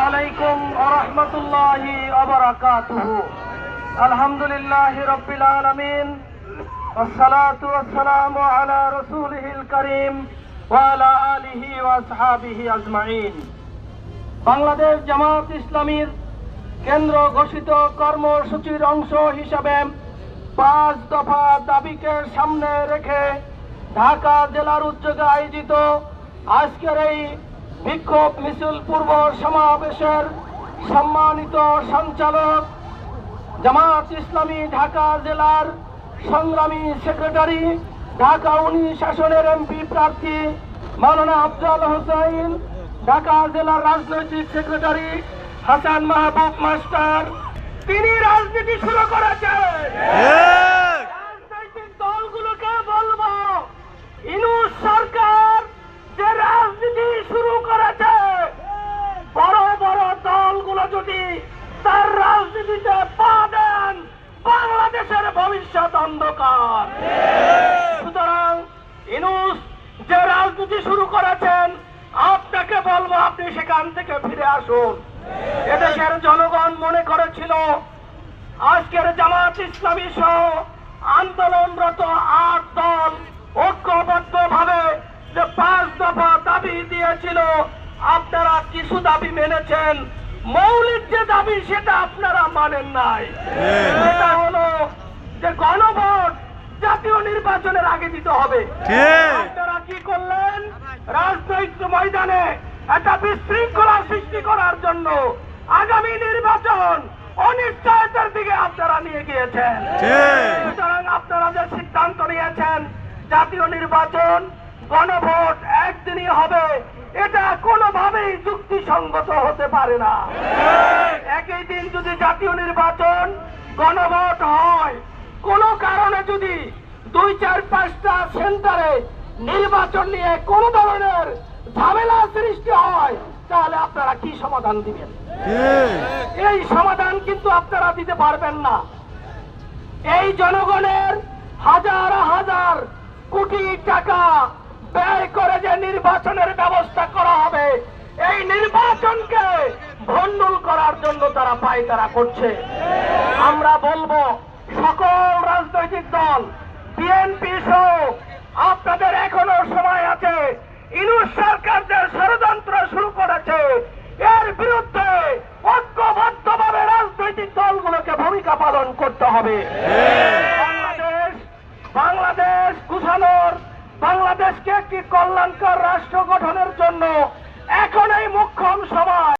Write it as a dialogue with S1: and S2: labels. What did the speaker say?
S1: আলাইকুম ওয়া রাহমাতুল্লাহি ওয়া বারাকাতুহু। আলহামদুলিল্লাহি রাব্বিল আলামিন ওয়াসসালাতু ওয়াসসালামু আলা রাসূলিহিল কারীম ওয়া আলা আলিহি ওয়া আসহাবিহি আজমাইন। বাংলাদেশ জামাত ইসলামীর কেন্দ্র ঘোষিত কর্মসূচির অংশ হিসাবে 5 দফা দাবিকে সামনে রেখে ঢাকা জেলার উদ্যোগে আয়োজিত আজকের এই বিক্ষোভ মিছিল পূর্ব সমাবেশের সম্মানিত সঞ্চালক, জামাত ইসলামী ঢাকা জেলার সংগ্রামী সেক্রেটারি, ঢাকা 19 আসনের এমপি প্রার্থী মাওলানা আফজাল হোসেন, ঢাকা জেলার রাজনৈতিক সেক্রেটারি হাসান মাহবুব মাস্টার, তিনি রাজনীতি শুরু করেছেন। রাজনৈতিক দলগুলোকে বলবো, ইউনূস সরকার যে রাজনীতি শুরু করেছে, বড় বড় দলগুলো যদি তার রাজনীতিতে পা দেন, বাংলাদেশের ভবিষ্যৎ অন্ধকার। সুতরাং ইউনূস যে রাজনীতি শুরু করেছেন, আপনাকে বলবো আপনি সেখান থেকে ফিরে আসুন। এদেশের জনগণ মনে করেছিল আজকের জামাত ইসলামী সহ আন্দোলনরত 8 দল ঐক্যবদ্ধ ভাবে যে 5 দফা দাবি দিয়েছিল, আপনারা কিছু দাবি মেনেছেন, মৌলিক যে দাবি সেটা আপনারা মানেন নাই। সেটা হলো যে গণভোট জাতীয় নির্বাচনের আগে দিতে হবে। আপনারা কি করলেন? রাজনৈতিক ময়দানে একটা বিশৃঙ্খলা সৃষ্টি করার জন্য আগামী নির্বাচন অনিশ্চয়তার দিকে আপনারা নিয়ে গিয়েছেন। সুতরাং আপনারা যে সিদ্ধান্ত নিয়েছেন জাতীয় নির্বাচন গণভোট একদিনই হবে, এটা কোনোভাবেই যুক্তিসঙ্গত হতে পারে না। একই দিন যদি জাতীয় নির্বাচন গণভোট হয়, কোনো কারণে যদি 2, 4, 5টা সেন্টারে নির্বাচন নিয়ে কোন ধরনের ঝামেলা সৃষ্টি হয়, তাহলে আপনারা কি সমাধান দিবেন? এই সমাধান কিন্তু আপনারা দিতে পারবেন না। এই জনগণের হাজার হাজার কোটি টাকা ব্যয় করে যে নির্বাচনের ব্যবস্থা করা হবে, এই নির্বাচনকে ভণ্ডুল করার জন্য তারা পায়তারা করছে। আমরা বলবো সকল রাজনৈতিক দল, বিএনপি সহ আপনাদের এখনো সময় আছে। ইউনূস সরকার যে ষড়যন্ত্র শুরু করেছে, এর বিরুদ্ধে ঐক্যবদ্ধভাবে রাজনৈতিক দলগুলোকে ভূমিকা পালন করতে হবে। বাংলাদেশ গুছানোর, বাংলাদেশকে একটি কল্যাণকর রাষ্ট্র গঠনের জন্য এখন এই মোক্ষম সময়।